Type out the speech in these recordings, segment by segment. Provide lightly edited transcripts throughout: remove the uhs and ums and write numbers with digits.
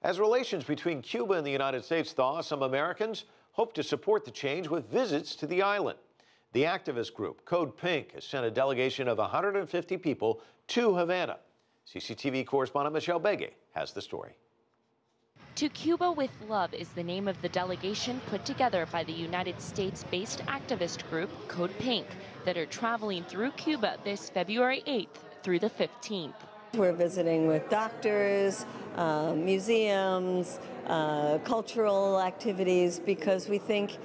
As relations between Cuba and the United States thaw, some Americans hope to support the change with visits to the island. The activist group Code Pink has sent a delegation of 150 people to Havana. CCTV correspondent Michelle Begue has the story. To Cuba with Love is the name of the delegation put together by the United States-based activist group Code Pink that are traveling through Cuba this February 8th through the 15th. We're visiting with doctors, museums, cultural activities, because we think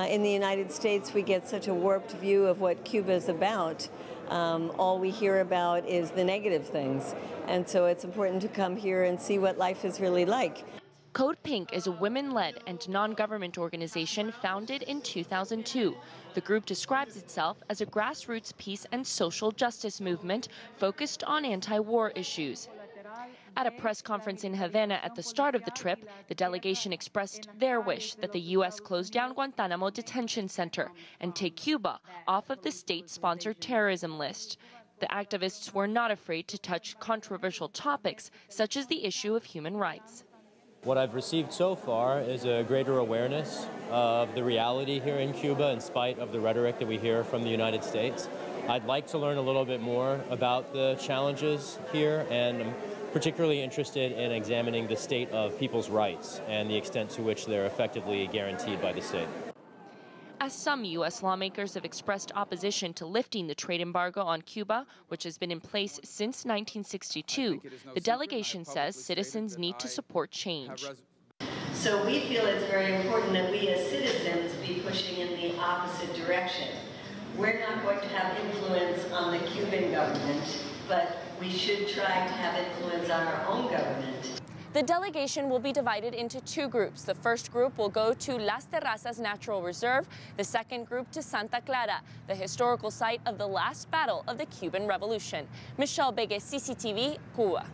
in the United States we get such a warped view of what Cuba is about. All we hear about is the negative things, and so it's important to come here and see what life is really like. Code Pink is a women-led and non-government organization founded in 2002. The group describes itself as a grassroots peace and social justice movement focused on anti-war issues. At a press conference in Havana at the start of the trip, the delegation expressed their wish that the U.S. close down Guantanamo Detention Center and take Cuba off of the state-sponsored terrorism list. The activists were not afraid to touch controversial topics, such as the issue of human rights. What I've received so far is a greater awareness of the reality here in Cuba in spite of the rhetoric that we hear from the United States. I'd like to learn a little bit more about the challenges here, and I'm particularly interested in examining the state of people's rights and the extent to which they're effectively guaranteed by the state. As some U.S. lawmakers have expressed opposition to lifting the trade embargo on Cuba, which has been in place since 1962, the delegation says citizens need to support change. So we feel it's very important that we as citizens be pushing in the opposite direction. We're not going to have influence on the Cuban government, but we should try to have influence on our own government. The delegation will be divided into two groups. The first group will go to Las Terrazas Natural Reserve, the second group to Santa Clara, the historical site of the last battle of the Cuban Revolution. Michelle Begue, CCTV, Cuba.